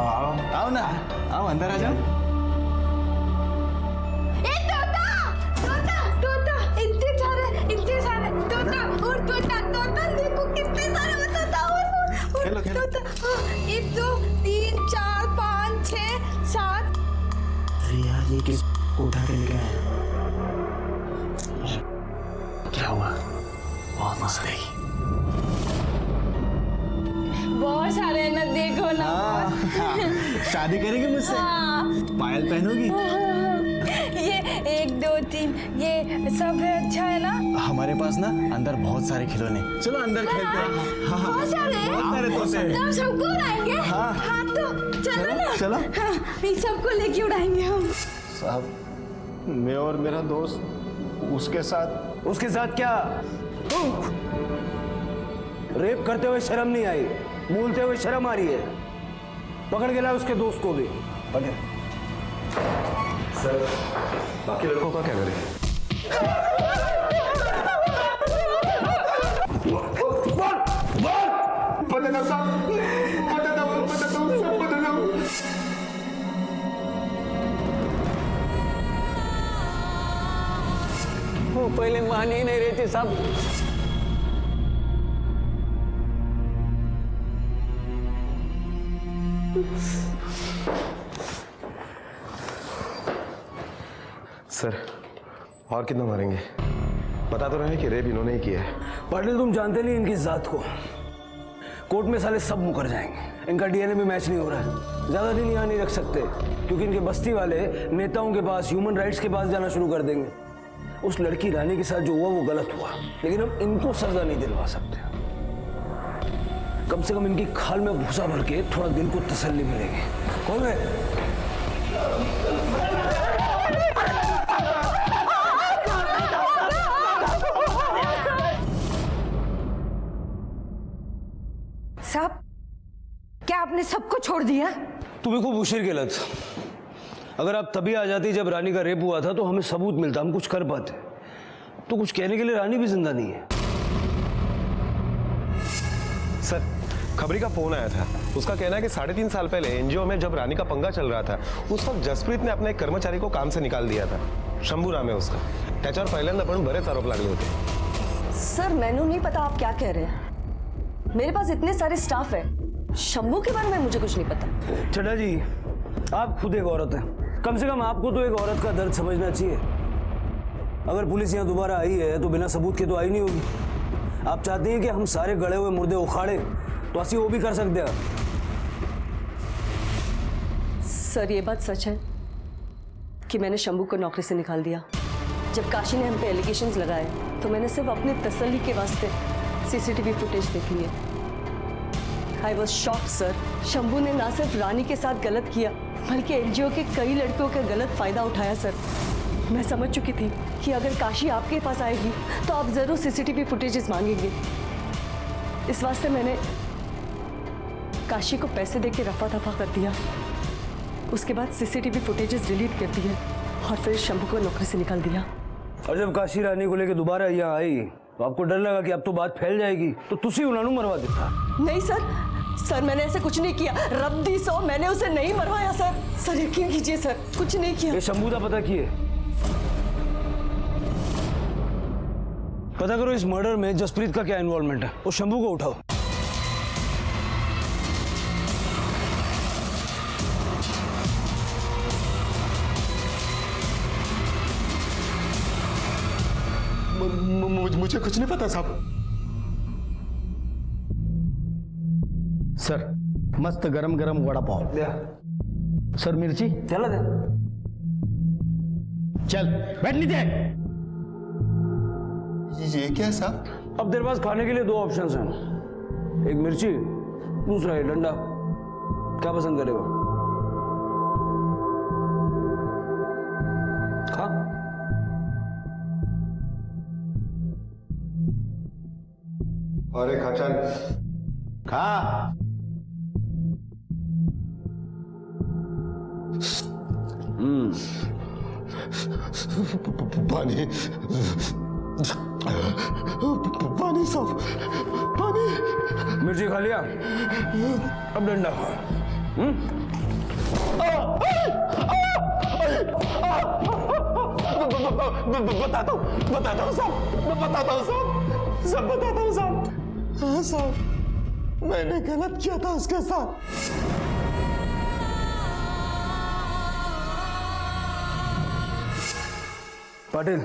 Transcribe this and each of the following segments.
आओ ना, आओ अंदर आ जाओ। इतने सारे तोता और तोता देखो कितने सारे तोता और तोता। 1 2 3 4 5 6 7। अरे यार ये किस उठा के लेके आया? क्या हुआ? बहुत मस्त है। बहुत सारे हैं ना, देखो ना। शादी करेंगे मुझसे? पायल पहनोगी? ये 1 2 3 ये सब है, अच्छा है ना? हमारे पास ना अंदर बहुत सारे खिलौने, चलो अंदर खेलते हैं। हाँ बहुत सारे हैं? बहुत सारे तोते। तो हम सबको उड़ाएंगे? हाँ। हाँ तो चलो ना। चलो। हाँ, इन सबको लेके उड़ाएंगे हम। साहब, मैं और मेरा दोस्त उसके साथ क्या? रेप करते हुए शर्म नहीं आई, बोलते हुए शर्म आ रही है। पकड़ के लाए उसके दोस्त को भी। पकड़। सर, बाकी लड़कों का क्या करें? वो पहले मान ही नहीं रही थी साहब। सर, और कितना मारेंगे? बता तो रहे हैं कि रेप इन्होंने ही किया है। पाटिल, तुम जानते नहीं इनकी जात को। कोर्ट में साले सब मुकर जाएंगे। इनका डीएनए भी मैच नहीं हो रहा है। ज्यादा दिन यहाँ नहीं रख सकते, क्योंकि इनके बस्ती वाले नेताओं के पास, ह्यूमन राइट्स के पास जाना शुरू कर देंगे। उस लड़की रानी के साथ जो हुआ वो गलत हुआ, लेकिन हम इनको सजा नहीं दिलवा सकते। कम से कम इनकी खाल में भूसा भर के थोड़ा दिल को तसल्ली मिलेगी। कौन है? साहब, क्या आपने सबको छोड़ दिया? तुम्हें खूब उशीर के लत। अगर आप तभी आ जाती जब रानी का रेप हुआ था तो हमें सबूत मिलता, हम कुछ कर पाते। तो कुछ कहने के लिए रानी भी जिंदा नहीं है। सर, खबरी का फोन आया था। उसका कहना है कि 3.5 साल पहले एनजीओ में जब रानी का पंगा चल रहा था, उस वक्त जसप्रीत ने अपने एक कर्मचारी को काम से निकाल दिया था। शंभू नाम है उसका। त्याच्यावर पहिल्यांदा पण बरेच आरोप लागले होते। सर, मैंने नहीं पता आप क्या कह रहे हैं। मेरे पास इतने सारे स्टाफ है। शंभू के बारे में मुझे कुछ नहीं पता। चड्डा जी, आप खुद एक औरत हैं। कम से कम आपको तो एक औरत का दर्द समझना चाहिए। अगर पुलिस यहाँ दोबारा आई है तो बिना सबूत के तो आई नहीं होगी। आप चाहते हैं कि हम सारे गड़े हुए मुर्दे उखाड़े, तो असी वो भी कर सकते हैं। सर, ये बात सच है कि मैंने शंभू को नौकरी से निकाल दिया। जब काशी ने हम पे एलिगेशंस लगाए तो मैंने सिर्फ अपनी तसल्ली के वास्ते सीसीटीवी फुटेज देखी है। I was shocked sir. Shambhu ने ना सिर्फ रानी के साथ गलत किया, बल्कि एनजीओ के कई लड़कियों का गलत फायदा उठाया सर। मैं समझ चुकी थी कि अगर काशी आपके पास आएगी तो आप जरूर सीसीटीवी फुटेजेस मांगेंगे। इस वास्ते मैंने काशी को पैसे देके रफा दफा कर दिया। उसके बाद सीसीटीवी फुटेजेस डिलीट कर दिए और फिर शंभू को नौकरी से निकाल दिया। और जब काशी रानी को लेकर दोबारा यहाँ आई तो आपको डर लगा कि अब तो बात फैल जाएगी, तो तुसी उन्होंने मरवा देता। नहीं सर, मैंने ऐसे कुछ नहीं किया। रब्बी सौ, मैंने उसे नहीं मरवाया सर। सर यकीन कीजिए सर, कुछ नहीं किया। ये शंभू का पता किए? पता करो इस मर्डर में जसप्रीत का क्या इन्वॉल्वमेंट है। वो शंभू को उठाओ। मुझे कुछ नहीं पता साहब। सर, मस्त गरम गरम वड़ा पाव। सर, मिर्ची चला दे। चल बैठ नीचे। ये क्या है साहब? अब तेरे पास खाने के लिए 2 ऑप्शंस हैं, एक मिर्ची, दूसरा ये डंडा। क्या पसंद करेगा? खा। अरे खचन खा। पानी पानी साहब, पानी। मिर्ची खा लिया, अब डंडा खा। बताता हूँ साहब, मैं बताता हूँ साहब, सब बताता हूँ साहब। हाँ साहब, मैंने गलत किया था उसके साथ। पाटिल,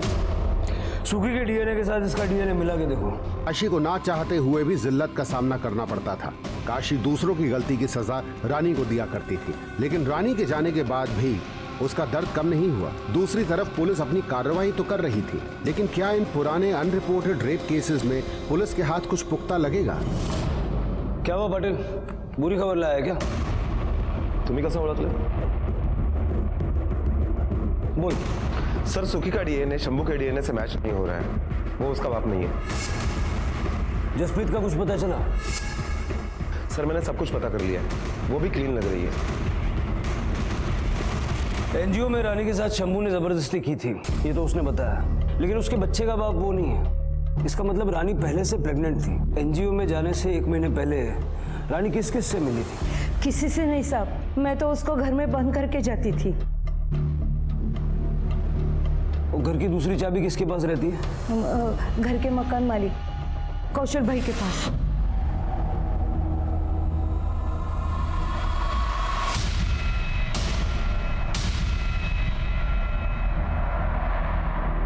सुखी के डीएनए के साथ इसका डीएनए मिला के देखो। काशी को ना चाहते हुए भी जिल्लत का सामना करना पड़ता था। काशी दूसरों की गलती की सजा रानी को दिया करती थी, लेकिन रानी के जाने के बाद भी उसका दर्द कम नहीं हुआ। दूसरी तरफ पुलिस अपनी कार्रवाई तो कर रही थी, लेकिन क्या इन पुराने अनरिपोर्टेड रेप केसेस में पुलिस के हाथ कुछ पुख्ता लगेगा? क्या हुआ पाटिल, बुरी खबर लाया क्या? तुम्ही कसं ओळखलं? बोल। सर, सुखी का डीएनए शंभू के डीएनए से मैच नहीं हो रहा है, वो उसका बाप नहीं है। जसप्रीत का कुछ पता चला? सर, मैंने सब कुछ पता कर लिया है, वो भी क्लीन लग रही है। एनजीओ में रानी के साथ शंभू ने जबरदस्ती की थी, ये तो उसने बताया, लेकिन उसके बच्चे का बाप वो नहीं है। इसका मतलब रानी पहले से प्रेग्नेंट थी। एनजीओ में जाने से 1 महीने पहले रानी किस किस से मिली थी? किसी से नहीं साहब, मैं तो उसको घर में बंद करके जाती थी। और घर की दूसरी चाबी किसके पास रहती है? घर के मकान मालिक कौशल भाई के पास।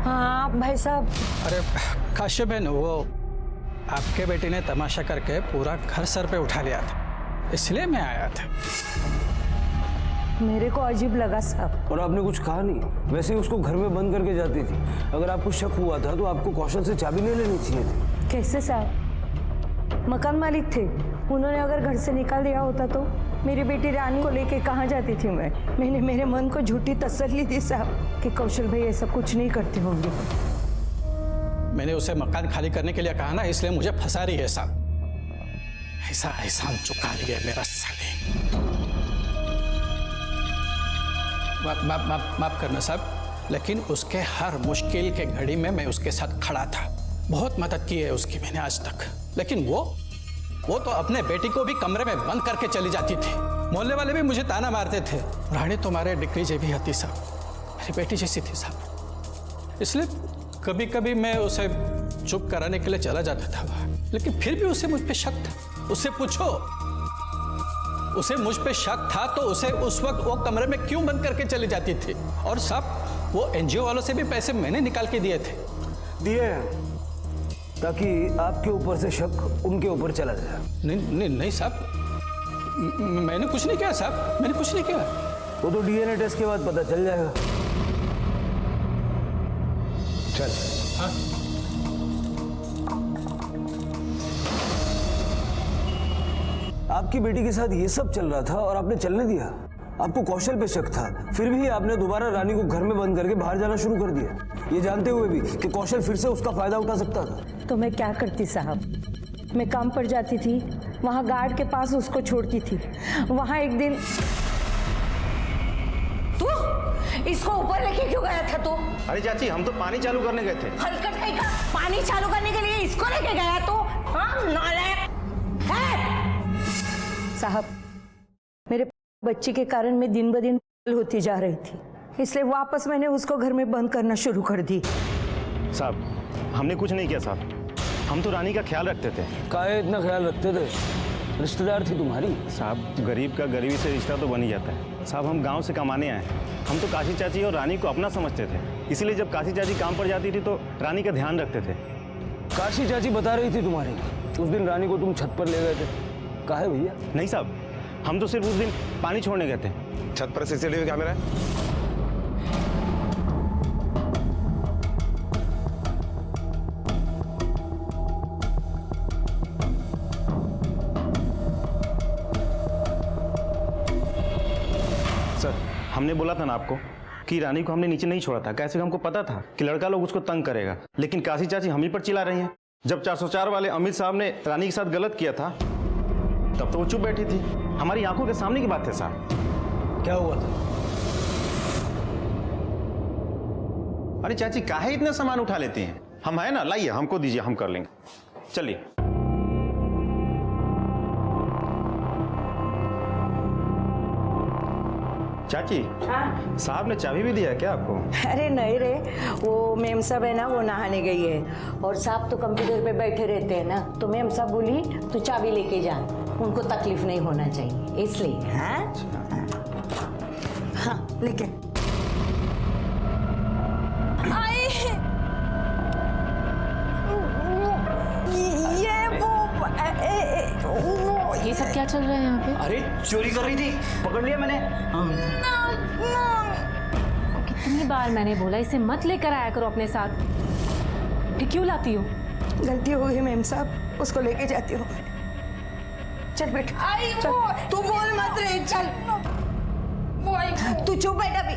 हाँ भाई साहब। अरे काश्यप बहन, वो आपके बेटे ने तमाशा करके पूरा घर सर पे उठा लिया था, इसलिए मैं आया था। मेरे को अजीब लगा साहब। और आपने कुछ कहा नहीं, वैसे ही उसको घर में बंद करके जाती थी। अगर आपको शक हुआ था तो आपको कौशल से चाबी नहीं लेनी चाहिए थी। कैसे साहब? मकान मालिक थे, उन्होंने अगर घर से निकाल दिया होता तो मेरी बेटी रानी को लेके कहाँ जाती थी मैंने मेरे मन को झूठी तसल्ली दी साहब कि कौशल भाई ऐसा कुछ नहीं करते होंगे। मैंने उसे मकान खाली करने के लिए कहा ना, इसलिए मुझे फंसा रही है साहब। ऐसा एहसान चुका लिया मेरा साले। माफ करना साहब, लेकिन उसके हर मुश्किल के घड़ी में मैं उसके साथ खड़ा था। बहुत मदद की है उसकी मैंने आज तक, लेकिन वो तो अपने बेटी को भी कमरे में बंद करके चली जाती थी। मोहल्ले वाले भी मुझे ताना मारते थे, रानी तुम्हारे डिग्री जैसी हती साहब, मेरी बेटी जैसी थी साहब। इसलिए कभी कभी मैं उसे चुप कराने के लिए चला जाता था वहाँ, लेकिन फिर भी उसे मुझ पे शक था। उससे पूछो, उसे मुझ पे शक था तो उसे उस वक्त वो कमरे में क्यों बंद करके चली जाती थी? और साहब, वो एनजीओ वालों से भी पैसे मैंने निकाल के दिए थे। दिए ताकि आपके ऊपर से शक उनके ऊपर चला जाए। नहीं साहब, मैंने कुछ नहीं किया साहब, मैंने कुछ नहीं किया। वो तो डीएनए टेस्ट के बाद पता चल जाएगा। चल। हाँ? आपकी बेटी के साथ ये सब चल रहा था और आपने चलने दिया। आपको कौशल पे शक था, फिर भी आपने दोबारा रानी को घर में बंद करके बाहर जाना शुरू कर दिया, ये जानते हुए भी कि कौशल फिर से उसका फायदा उठा सकता था। तो मैं क्या करती साहब? मैं काम पर जाती थी, वहाँ गार्ड के पास उसको छोड़ती थी। वहाँ एक दिन तू इसको ऊपर लेके क्यों गया था तू? अरे चाची, हम तो पानी चालू करने गए थे। हलकट कहीं का पानी चालू करने के लिए इसको लेके गया तो? हाँ नालायक है साहब। मेरे बच्चे के कारण मैं दिन ब दिन होती जा रही थी, इसलिए वापस मैंने उसको घर में बंद करना शुरू कर दी। साहब, हमने कुछ नहीं किया साहब, हम तो रानी का ख्याल रखते थे। काहे इतना ख्याल रखते थे? रिश्तेदार थी तुम्हारी। साहब, गरीब का गरीबी से रिश्ता तो बन ही जाता है। साहब, हम गांव से कमाने आए, हम तो काशी चाची और रानी को अपना समझते थे, इसीलिए जब काशी चाची काम पर जाती थी तो रानी का ध्यान रखते थे। काशी चाची बता रही थी तुम्हारी, उस दिन रानी को तुम छत पर ले गए थे। काहे भैया? नहीं साहब, हम तो सिर्फ उस दिन पानी छोड़ने गए थे। छत पर सीसीटीवी कैमरा है? सर, हमने बोला था ना आपको कि रानी को हमने नीचे नहीं छोड़ा था। कैसे? हमको पता था कि लड़का लोग उसको तंग करेगा, लेकिन काशी चाची हम ही पर चिल्ला रही हैं। जब 404 वाले अमित साहब ने रानी के साथ गलत किया था तब तो वो चुप बैठी थी। हमारी आंखों के सामने की बात है साहब। क्या हुआ था? अरे चाची, काहे इतना सामान उठा लेती हैं? हम है ना, लाइए, हमको दीजिए, हम कर लेंगे। चलिए। चाची, हाँ? साहब ने चाबी भी दिया है क्या आपको? अरे नहीं रे, वो मेम साहब है ना, वो नहाने गई है और साहब तो कंप्यूटर पे बैठे रहते हैं ना, तो मेम साहब बोली तू चाबी लेके जा, उनको तकलीफ नहीं होना चाहिए इसलिए। हाँ हाँ लेके ये सब क्या चल रहा है यहाँ पे? अरे चोरी कर रही थी, पकड़ लिया मैंने। कितनी बार मैंने बोला इसे मत लेकर आया करो अपने साथ, फिर क्यों लाती हो? गलती हो गई मेम साहब, उसको लेके जाती हूँ। चल बेटा, चल तू बोल मत रे, चल तू चुप बैठा भी।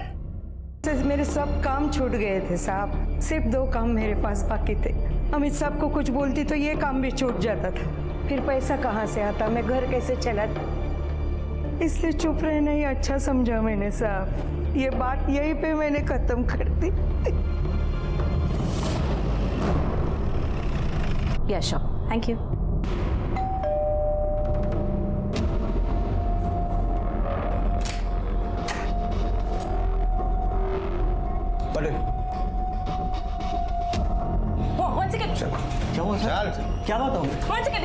मेरे सब काम छूट गए थे साहब, सिर्फ 2 काम मेरे पास बाकी थे। अमित साहब को कुछ बोलती तो ये काम भी छूट जाता था, फिर पैसा कहाँ से आता, मैं घर कैसे चलाता, इसलिए चुप रहना ही अच्छा समझा मैंने साहब। ये बात यहीं पे मैंने खत्म कर दी। Yes sure, thank you. One second. क्या हुआ सर? क्या बात हो गई? One second.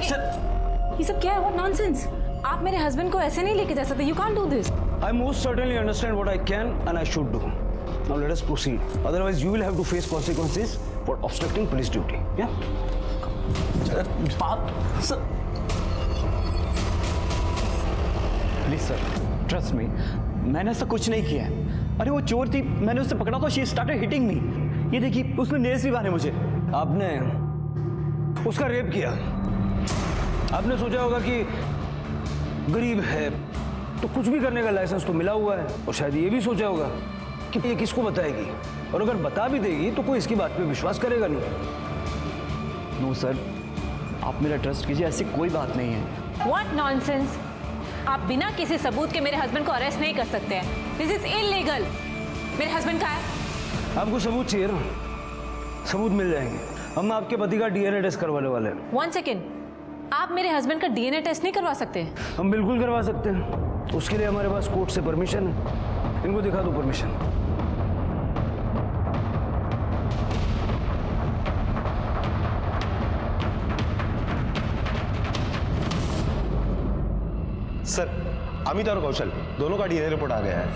ये सब क्या है? What nonsense? आप मेरे हस्बैंड को ऐसे नहीं लेके जा सकते. You can't do this. I most certainly understand what I can and I should do. Now let us proceed. Otherwise, you will have to face consequences for obstructing police duty. Yeah? बात sir, please sir, trust me, मैंने ऐसा कुछ नहीं किया है। अरे वो चोर थी, मैंने उससे पकड़ा तो शी स्टार्टेड हिटिंग मी। ये देखिए, उसने नेल्स भी मारे मुझे। आपने उसका रेप किया। आपने सोचा होगा कि गरीब है तो कुछ भी करने का लाइसेंस तो मिला हुआ है, और शायद ये भी सोचा होगा कि ये किसको बताएगी, और अगर बता भी देगी तो कोई इसकी बात पे विश्वास करेगा नहीं। नो सर, आप मेरा ट्रस्ट कीजिए, ऐसी कोई बात नहीं है। What nonsense? आप बिना किसी सबूत के मेरे हस्बैंड को अरेस्ट नहीं कर सकते हैं। This is illegal. मेरे हस्बैंड कहाँ है? आपको सबूत चाहिए ना? सबूत मिल जाएंगे। हम आपके पति का डीएनए टेस्ट करवाने वाले हैं। One second. आप मेरे हस्बैंड का डीएनए टेस्ट नहीं करवा सकते? हम बिल्कुल करवा सकते हैं, उसके लिए हमारे पास कोर्ट से परमिशन है। इनको दिखा दो परमिशन। सर, अमित और कौशल दोनों का डीएनए रिपोर्ट आ गया है।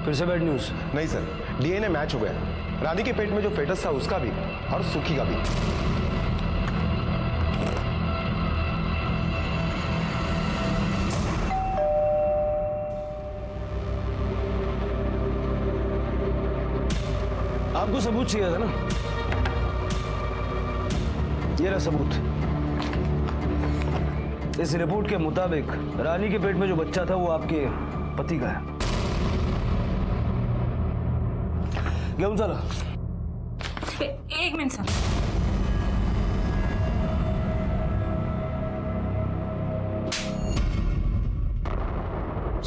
फिर से बैड न्यूज? नहीं सर, डीएनए मैच हो गया। रानी के पेट में जो फेटस था उसका भी और सुखी का भी। आपको सबूत चाहिए था ना? ये रहा सबूत। इस रिपोर्ट के मुताबिक रानी के पेट में जो बच्चा था वो आपके पति का है। घेऊन चला। एक minute sir.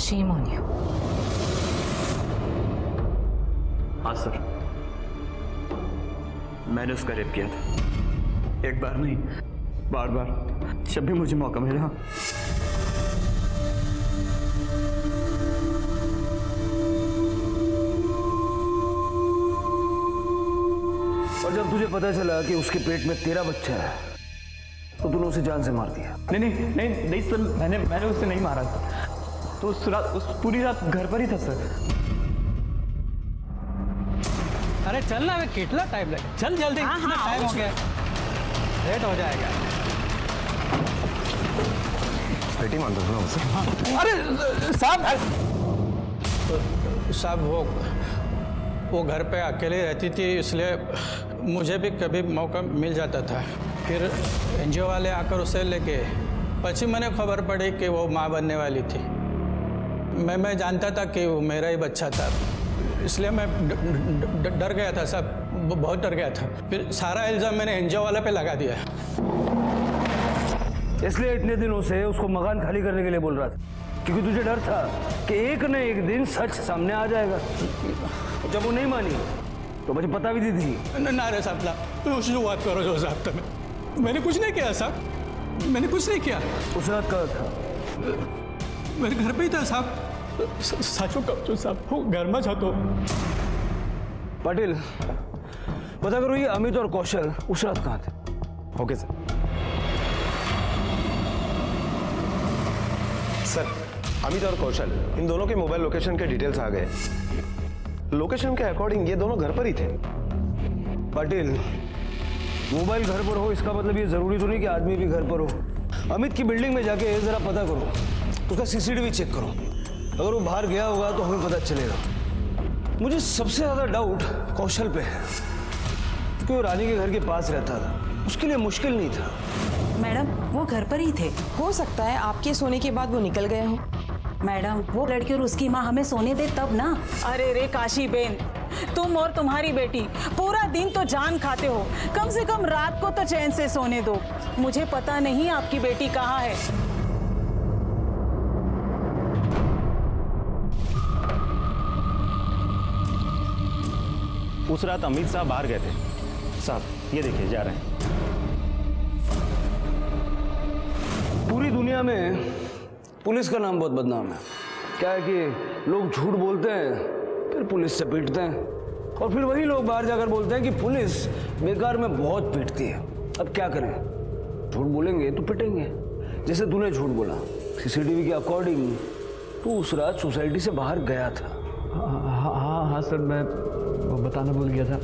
Shame on you. हाँ सर, मैंने उसका रेप किया था। एक बार नहीं, बार बार, जब भी मुझे मौका मिला। और जब तुझे पता चला कि उसके पेट में तेरा बच्चा है तो तूने उसे जान से मार दिया। नहीं नहीं नहीं नहीं सर, मैंने उसे नहीं मारा था। तो उस पूरी रात घर पर ही था सर। अरे चल ना, कितना टाइम लगे, चल जल्दी। टाइम हो गया, लेट हो जाएगा। पेटी मान दो ना उसे। अरे साहब वो घर पे अकेले रहती थी, इसलिए मुझे भी कभी मौका मिल जाता था। फिर एनजीओ वाले आकर उसे लेके, पश्चिम मैंने खबर पड़ी कि वो माँ बनने वाली थी। मैं जानता था कि वो मेरा ही बच्चा था, इसलिए मैं डर गया था साहब, बहुत डर गया था। फिर सारा इल्ज़ाम मैंने एनजीओ वाले पे लगा दिया। इसलिए इतने दिनों से उसको मकान खाली करने के लिए बोल रहा था, क्योंकि तुझे डर था कि एक न एक दिन सच सामने आ जाएगा। जब वो नहीं मानी तो मुझे पता भी दी थी। ना रे साहब, तो शुरुआत करो जो साहब, तुम्हें मैंने कुछ नहीं किया साहब, मैंने कुछ नहीं किया। उस रात कहा था मेरे घर पे ही था साहब, સાચું કહું છું સાહેબ, હું ઘરમાં જ હતો. पाटिल पता करो ये अमित और कौशल उस रात कहाँ थे. Okay sir. सर, अमित और कौशल इन दोनों के मोबाइल लोकेशन के डिटेल्स आ गए. लोकेशन के अकॉर्डिंग ये दोनों घर पर ही थे. पाटिल मोबाइल घर पर हो इसका मतलब ये जरूरी तो नहीं कि आदमी भी घर पर हो. अमित की बिल्डिंग में जाके जरा पता करो, उसका सीसीटीवी चेक करो. अगर वो बाहर गया होगा तो हमें पता चलेगा. मुझे सबसे ज्यादा डाउट कौशल पे है कि वो रानी के घर के पास रहता था, उसके लिए मुश्किल नहीं था. मैडम वो घर पर ही थे. हो सकता है आपके सोने के बाद वो निकल गए हों. मैडम वो लड़की और उसकी माँ हमें सोने दे तब ना. अरे रे काशी बेन, तुम और तुम्हारी बेटी पूरा दिन तो जान खाते हो, कम से कम रात को तो चैन से सोने दो. मुझे पता नहीं आपकी बेटी कहाँ है. उस रात अमित साहब बाहर गए थे. साहब ये देखिए जा रहे हैं. पूरी दुनिया में पुलिस का नाम बहुत बदनाम है. क्या है कि लोग झूठ बोलते हैं फिर पुलिस से पीटते हैं, और फिर वही लोग बाहर जाकर बोलते हैं कि पुलिस बेकार में बहुत पीटती है. अब क्या करें, झूठ बोलेंगे तो पिटेंगे. जैसे तूने झूठ बोला, सीसीटीवी के अकॉर्डिंग तू उस रात सोसाइटी से बाहर गया था. हाँ सर, मैं वो बताना भूल गया था.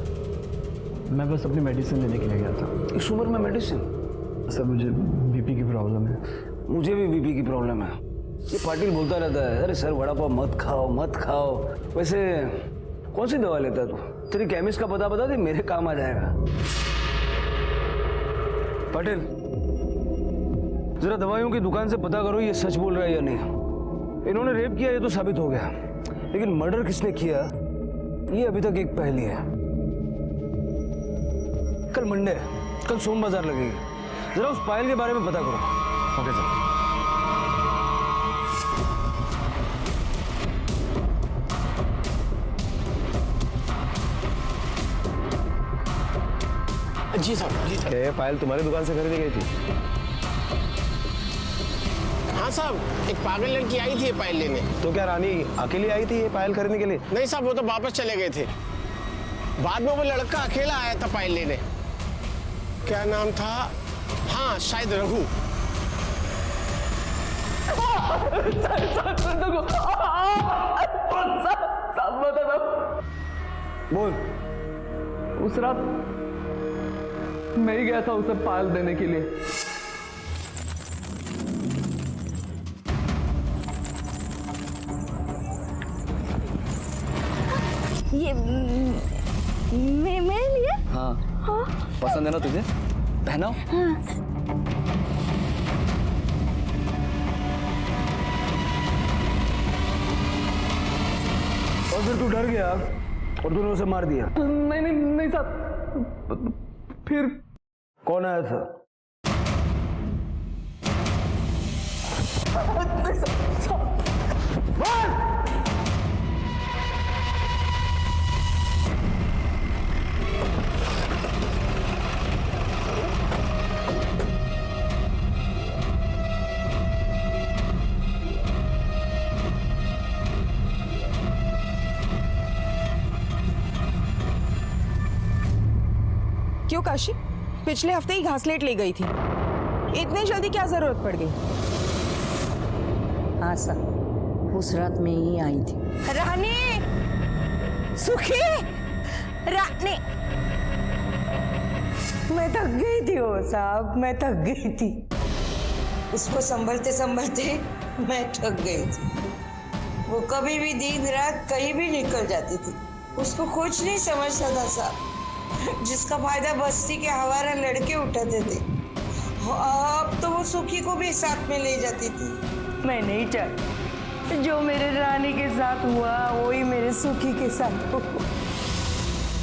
मैं बस अपनी मेडिसिन लेने के लिए गया था. इस उम्र में मेडिसिन? सर मुझे बीपी की प्रॉब्लम है. मुझे भी बीपी की प्रॉब्लम है. ये पाटिल बोलता रहता है अरे सर वड़ा पाव मत खाओ मत खाओ. वैसे कौन सी दवा लेता है तू? तेरी केमिस्ट का पता बता दे, मेरे काम आ जाएगा. पाटिल जरा दवाइयों की दुकान से पता करो ये सच बोल रहा है या नहीं. इन्होंने रेप किया ये तो साबित हो गया, लेकिन मर्डर किसने किया ये अभी तक एक पहेली है. कल मंडे, कल सोम बाजार लगेगी, जरा उस पायल के बारे में पता करो. Okay sir. जी साहब, जी साहब. क्या ये पायल तुम्हारी दुकान से खरीदी गई थी? हाँ साहब, एक पागल लड़की आई थी ये पायल लेने. तो क्या रानी अकेली आई थी ये पायल खरीदने के लिए? नहीं साहब, वो तो वापस चले गए थे. बाद में वो लड़का अकेला आया था पायल लेने. क्या नाम था? हाँ शायद रघु. बोल. उस रात मैं ही गया था उसे पायल देने के लिए. ये मेरे लिए? हाँ. पसंद है ना तुझे? पहनाओ. और फिर तू डर गया और तूने उसे मार दिया? नहीं नहीं नहीं साहब. फिर कौन आया था? क्यों काशी, पिछले हफ्ते ही घासलेट ले गई थी, इतनी जल्दी क्या जरूरत पड़ गई? हाँ सर, उस रात में ही आई थी. रानी, सुखी, रानी. मैं थक गई थी वो साहब, मैं थक गई थी. उसको संभलते संभलते मैं थक गई थी. वो कभी भी दिन रात कहीं भी निकल जाती थी. उसको कुछ नहीं समझता था साहब, जिसका फायदा बस्ती के हवारा लड़के उठाते थे. अब तो वो सुखी को भी साथ में ले जाती थी. मैं नहीं चाहती जो मेरे रानी के साथ हुआ वही मेरे सुखी के साथ हो.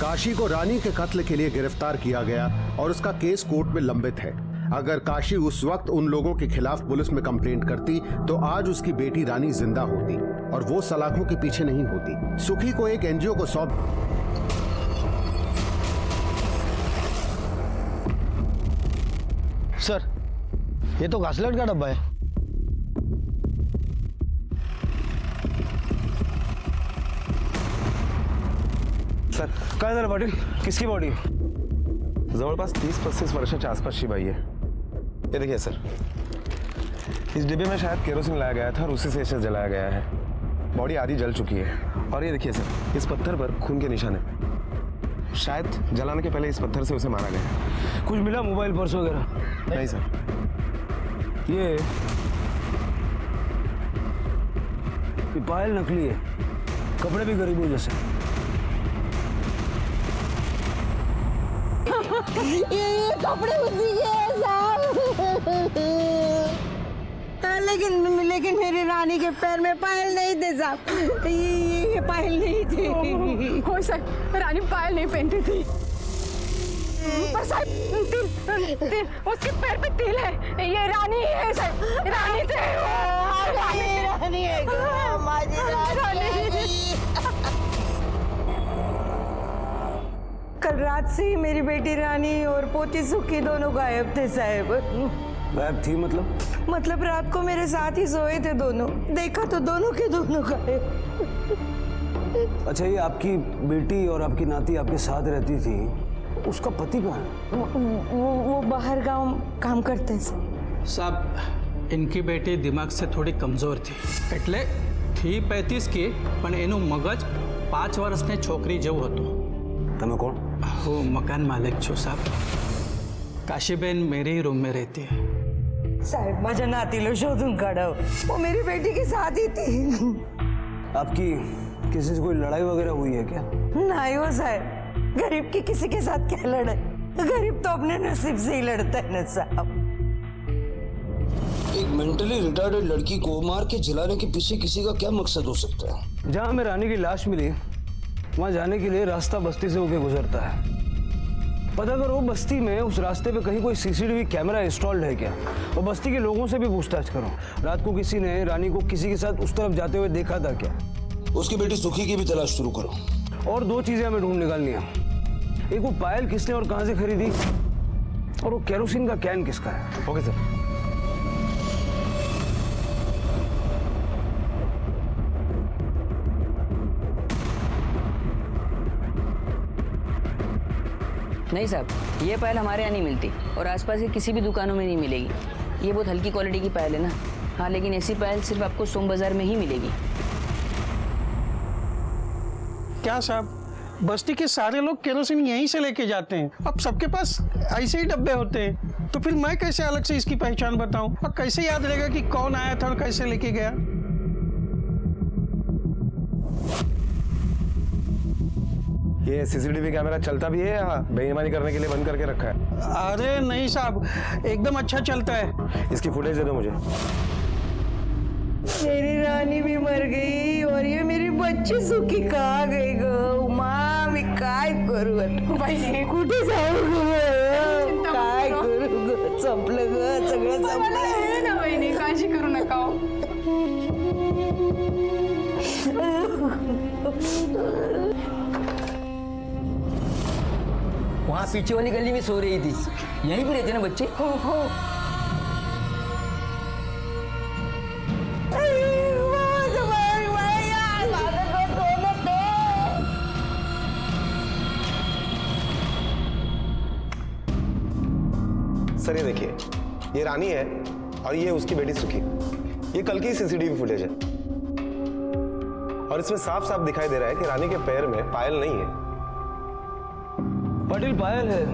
काशी को रानी के कत्ल के लिए गिरफ्तार किया गया और उसका केस कोर्ट में लंबित है. अगर काशी उस वक्त उन लोगों के खिलाफ पुलिस में कंप्लेंट करती तो आज उसकी बेटी रानी जिंदा होती और वो सलाखों के पीछे नहीं होती. सुखी को एक एनजीओ को सौंप. सर ये तो घासलेट का डब्बा है. सर काय झालं पाटील? किसकी बॉडी? जवळपास 30-35 वर्षाच्या आसपासची बाई है। ये देखिए सर, इस डिब्बे में शायद केरोसिन लाया गया था और उसी से इसे जलाया गया है। बॉडी आधी जल चुकी है। और ये देखिए सर, इस पत्थर पर खून के निशान है। शायद जलाने के पहले इस पत्थर से उसे मारा गया। कुछ मिला, मोबाइल, पर्स वगैरह? नहीं सर। ये पायल नकली है, कपड़े भी गरीबों जैसे। ये कपड़े उसी के हैं साहब। लेकिन मेरी रानी के पैर में पायल नहीं थे साहब। ये पायल नहीं थी। हो सर, रानी पायल नहीं पहनती थी। पर साहब तिल, उसके पैर पे तिल है। ये रानी है साहब, रानी से रानी है, कल रात से ही मेरी बेटी रानी और पोती सुखी दोनों गायब थे साहब। गायब थी मतलब रात को मेरे साथ ही सोए थे दोनों, देखा तो दोनों के दोनों गायब। अच्छा, ये आपकी बेटी और आपकी नाती आपके साथ रहती थी, उसका पति कहाँ है? वो बाहर गांव काम करते हैं साहब। इनकी बेटी दिमाग से थोड़ी कमजोर थी, એટલે थी 35 की, પણ એનું મગજ 5 વર્ષની છોકરી જેવું હતું। તમે કોણ? હું મકાન માલિક છું સાહેબ। काशीबेन मेरे ही रूम में रहती है। साहब माझ्या नातीला शोधून काढाव, वो मेरी बेटी के साथ ही थी। आपकी किसी से कोई लड़ाई वगैरह हुई है क्या? नहीं हो साहब, गरीब की किसी के साथ क्या लड़ाई? गरीब तो अपने नसीब से ही लड़ता है ना साहब। एक मेंटली रिटार्डेड लड़की को मार के जलाने के पीछे किसी का क्या मकसद हो सकता है? जहाँ हमें रानी की लाश मिली, वहाँ जाने के लिए रास्ता बस्ती से होके गुजरता है। पता करो बस्ती में उस रास्ते पे कहीं कोई सीसीटीवी कैमरा इंस्टॉल्ड है क्या, और बस्ती के लोगों से भी पूछताछ करो। रात को किसी ने रानी को किसी के साथ उस तरफ जाते हुए देखा था क्या? उसकी बेटी सुखी की भी तलाश शुरू करो। और 2 चीजें हमें ढूंढ निकालनी है। एक, वो पायल किसने और कहां से खरीदी, और वो केरोसिन का कैन किसका है। Okay sir. नहीं साहब, ये पायल हमारे यहाँ नहीं मिलती और आसपास की किसी भी दुकानों में नहीं मिलेगी। ये बहुत हल्की क्वालिटी की पायल है ना। हाँ, लेकिन ऐसी पायल सिर्फ आपको सोम बाजार में ही मिलेगी। क्या साहब, बस्ती के सारे लोग केरोसिन यहीं से लेके जाते हैं। अब सबके पास ऐसे ही डब्बे होते हैं, तो फिर मैं कैसे अलग से इसकी पहचान बताऊं? और कैसे याद रहेगा कि कौन आया था और कैसे लेके गया? ये सीसीटीवी कैमरा चलता भी है या बेईमानी करने के लिए बंद करके रखा है? अरे नहीं साहब, एकदम अच्छा चलता है। इसकी फुटेज दे दो मुझे। मेरी रानी भी मर गई और ये मेरी बच्ची सुखी कहाँ गई गो? माँ मी काय करू आता? कुठे जाऊ गो? काय करू गो? संपलं ग, सगळं संपलं ना बहिणी, काळजी करू नका। वहाँ पीछे वाली गली में सो रही थी। यहीं पे रहते ना बच्चे? हो। सर ये देखिए, ये रानी है और ये उसकी बेटी सुखी। ये कल की सीसीटीवी फुटेज है और इसमें साफ साफ दिखाई दे रहा है कि रानी के पैर में पायल नहीं है। पाटिल, पायल है,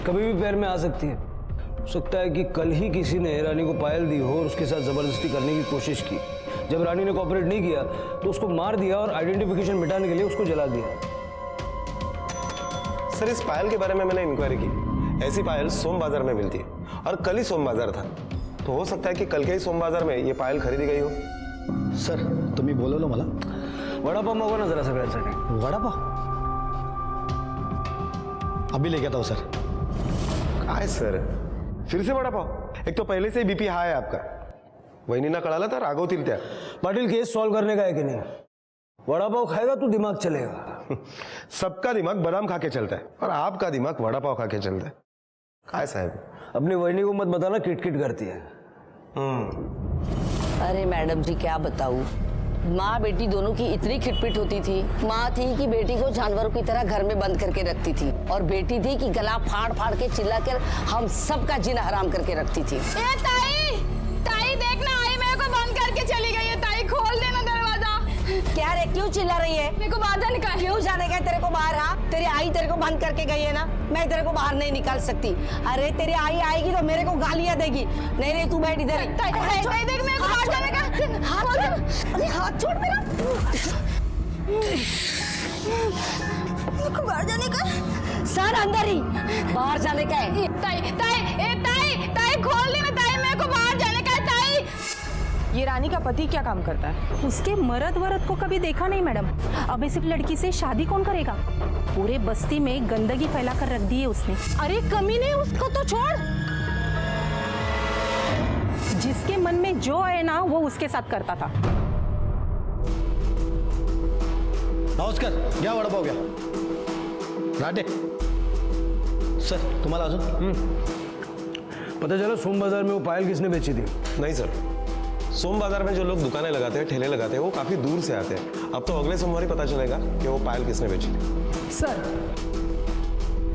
कभी भी पैर में आ सकती है। हो सकता है कि कल ही किसी ने रानी को पायल दी हो और उसके साथ जबरदस्ती करने की कोशिश की। जब रानी ने कोऑपरेट नहीं किया तो उसको मार दिया और आइडेंटिफिकेशन मिटाने के लिए उसको जला दिया। सर, इस पायल के बारे में मैंने इंक्वायरी की। ऐसी पायल सोम बाजार में मिलती है और कल ही सोम बाजार था, तो हो सकता है कि कल के ही सोम बाजार में ये पायल खरीदी गई हो। सर तुम्ही बोलवलं मला? वडापाव मागवा ना जरा सगळ्यांसाठी। वडापाव अभी लेके आता हूँ सर। काय सर, फिर से वड़ा पाव? एक तो पहले से ही बीपी हाई है आपका। वहिनींना कळालं तर रागवतील त्या। पाटिल, केस सॉल्व करने का है कि नहीं? वड़ा पाव खाएगा तो दिमाग चलेगा। सबका दिमाग बादाम खा के चलता है और आपका दिमाग वड़ा पाव खा के चलता है। काय साहब, अपनी वहिनी को मत बताना किटकिट करती है। अरे मैडम जी क्या बताऊँ, माँ बेटी दोनों की इतनी खिटपिट होती थी। माँ थी कि बेटी को जानवरों की तरह घर में बंद करके रखती थी, और बेटी थी कि गला फाड़ फाड़ के चिल्लाकर हम सबका जीना हराम करके रखती थी। ए ताई, ताई देखना, आई मेरे को बंद करके चली गई है। ताई खोल देना दरवाजा। क्या रे, क्यों चिल्ला रही है? मेरे को बाहर जाने का है। क्यों जाने का है तेरे को बाहर? हाँ, तेरी आई तेरे को बंद करके गई है ना, मैं तेरे को बाहर नहीं निकाल सकती। अरे तेरी आई आएगी तो मेरे को गालियां देगी। नहीं नहीं, तू बैठ इधर। ताई देख, मेरे को बाहर जाने का। अरे हाथ छोड़ मेरा। मेरे को बाहर जाने का। सर अंदर ही, बाहर जाने का है। ताई खोल देना। ताई मेरे को बाहर जाने का है। ताई, ये रानी का पति क्या काम करता है? उसके मर्द वरद को कभी देखा नहीं मैडम। अब इस लड़की से शादी कौन करेगा? पूरे बस्ती में गंदगी फैला कर रख दी है उसने। अरे कमीने, उसको तो छोड़। जिसके मन में जो है ना वो उसके साथ करता था। नमस्कार, घ्या वडापाव घ्या. राटे सर, तुम्हाला अजून पता चला सोम बाजार में वो पायल किसने बेची थी? नहीं सर, सोम बाजार में जो लोग दुकानें लगाते हैं, ठेले लगाते हैं, वो काफी दूर से आते हैं। अब तो अगले सोमवार ही पता चलेगा कि वो पायल किसने बेची थी।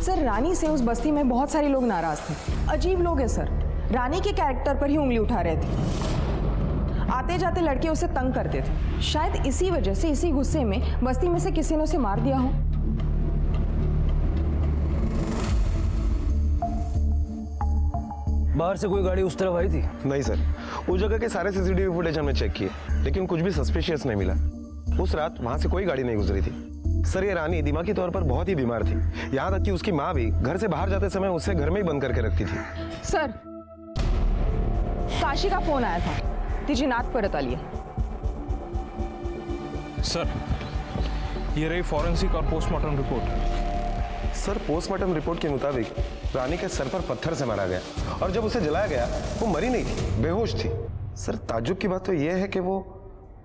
सर रानी से उस बस्ती में बहुत सारे लोग नाराज थे। अजीब लोग हैं सर, रानी के कैरेक्टर पर ही उंगली उठा रहे थे। आते जाते लड़के उसे तंग करते थे। शायद इसी वजह से, इसी गुस्से में बस्ती में से किसी ने उसे मार दिया हो। बाहर से कोई गाड़ी उस तरफ आई थी? नहीं सर, उस जगह के सारे सीसीटीवी फुटेज हमने चेक किए, लेकिन कुछ भी सस्पिशियस नहीं मिला। उस रात वहां से कोई गाड़ी नहीं गुजरी थी। सर, ये रानी दिमागी तौर पर बहुत ही बीमार थी, यहाँ तक कि उसकी माँ भी घर से बाहर जाते समय उसे घर में ही बंद करके रखती थी। सर, काशी का फोन आया था, तिची नात परत आली है। सर, ये रही फॉरेंसिक और postmortem report. Sir, postmortem report के मुताबिक रानी के सर पर पत्थर से मारा गया, और जब उसे जलाया गया वो मरी नहीं थी, बेहोश थी। सर, ताज्जुब की बात तो यह है कि वो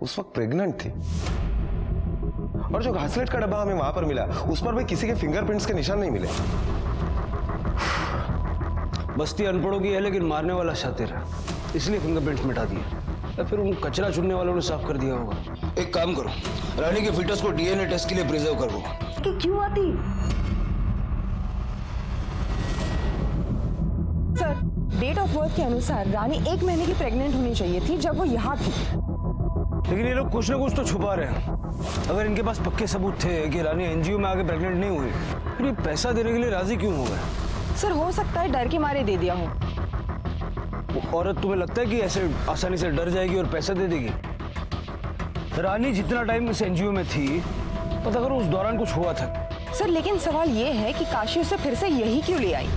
उस वक्त प्रेग्नेंट थी, और जो घासलेट का डब्बा हमें वहां पर मिला उस पर भी किसी के फिंगरप्रिंट्स के निशान नहीं मिले। बस्ती अनपढ़ों की है, लेकिन मारने वाला शातिर है, इसलिए फिंगरप्रिंट्स मिटा दिए, या फिर उन कचरा चुनने वालों ने साफ कर दिया होगा। एक काम करो, रानी के फीटस को डीएनए टेस्ट के लिए प्रिजर्व कर दो। कि क्यों आती? सर, डेट ऑफ बर्थ के अनुसार रानी 1 महीने की प्रेग्नेंट होनी चाहिए थी जब वो यहाँ थी। लेकिन ये लोग कुछ ना कुछ तो छुपा रहे हैं। अगर इनके पास पक्के सबूत थे कि रानी एनजीओ में आके प्रेग्नेंट नहीं हुई, फिर ये पैसा देने के लिए राजी क्यों हो गए? सर, हो सकता है डर के मारे दे दिया हो। वो औरत तुम्हें लगता है कि ऐसे आसानी से डर जाएगी और पैसा दे देगी? रानी जितना टाइम इस एनजीओ में थी, पता करो उस दौरान कुछ हुआ था। सर, लेकिन सवाल ये है कि काशी उसे फिर से यही क्यों ले आई?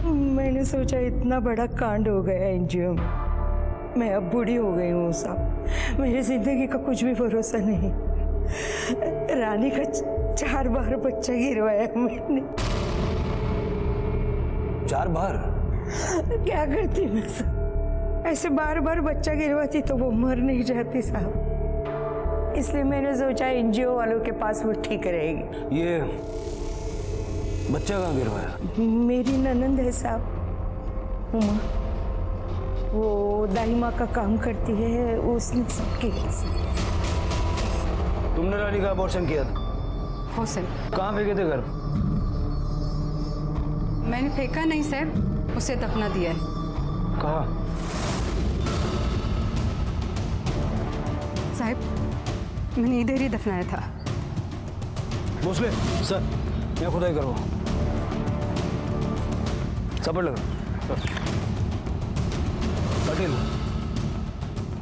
मैंने सोचा इतना बड़ा कांड हो गया एनजीओ में, मैं अब बूढ़ी हो गई हूँ साहब, मेरी जिंदगी का कुछ भी भरोसा नहीं। रानी का 4 बार बच्चा गिरवाया मैंने। 4 बार? क्या करती मैं साहब, ऐसे बार बार बच्चा गिरवाती तो वो मर नहीं जाती साहब, इसलिए मैंने सोचा एनजीओ वालों के पास वो ठीक रहेगी। ये बच्चा कहाँ गिरवाया? मेरी ननंद है साहब, उमा, वो दाई माँ का काम करती है, उसने सबके लिए। तुमने रानी का अबॉर्शन किया था? हो सर। कहाँ फेंके थे घर? मैंने फेंका नहीं सर, उसे दफना दिया है। कहाँ? साहब, मैंने इधर ही दफनाया था। भोसले सर, मैं खुदाई करो। सपड़ लगा। पटेल,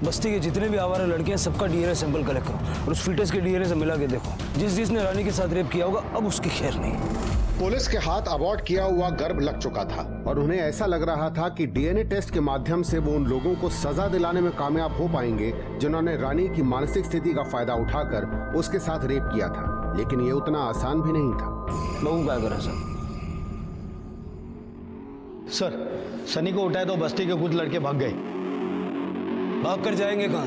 बस्ती के जितने भी आवारा लड़के हैं सबका डीएनए सैंपल कलेक्ट करो, और उस फीटस के डीएनए से मिला के देखो। जिसने रानी के साथ रेप किया होगा अब उसकी खैर नहीं। पुलिस के हाथ अबॉर्ट किया हुआ गर्भ लग चुका था, और उन्हें ऐसा लग रहा था कि डीएनए टेस्ट के माध्यम से वो उन लोगों को सजा दिलाने में कामयाब हो पाएंगे जिन्होंने रानी की मानसिक स्थिति का फायदा उठाकर उसके साथ रेप किया था। लेकिन ये उतना आसान भी नहीं था। लोगों क्या करें सर, सनी को उठाए तो बस्ती के कुछ लड़के भाग गए। भाग कर जाएंगे कहाँ?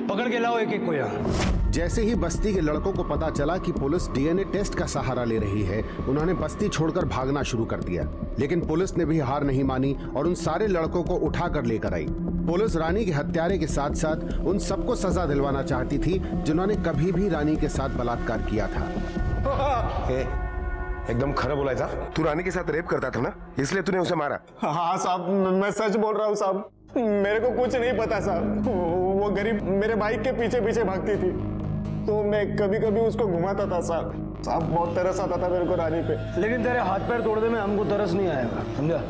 पकड़ के लाओ एक एक को यहाँ। जैसे ही बस्ती के लड़कों को पता चला कि पुलिस डीएनए टेस्ट का सहारा ले रही है, उन्होंने बस्ती छोड़कर भागना शुरू कर दिया। लेकिन पुलिस ने भी हार नहीं मानी और उन सारे लड़कों को उठाकर लेकर आई। पुलिस रानी के हत्यारे के साथ साथ उन सबको सजा दिलवाना चाहती थी जिन्होंने कभी भी रानी के साथ बलात्कार किया था। एकदम खरा बोलायचा। तू रानी के साथ रेप करता था ना, इसलिए तूने उसे मारा। हाँ साहब, मैं सच बोल रहा हूँ साहब। मेरे को कुछ नहीं पता साहब। वो गरीब मेरे बाइक के पीछे पीछे भागती थी, तो मैं कभी कभी उसको घुमाता था साहब। बहुत तरस आता था मेरे को रानी पे। लेकिन तेरे हाथ पैर तोड़ने में हमको तरस नहीं आएगा, समझा?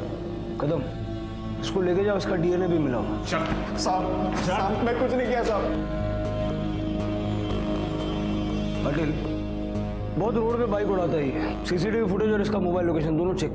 कदम, इसको लेके जाओ, इसका डीएनए भी मिला होगा। साहब मैं कुछ नहीं किया साहब। अटिल बहुत रोड पे बाइक उड़ाता ही है। सीसीटीवी फुटेज और इसका मोबाइल लोकेशन दोनों चेक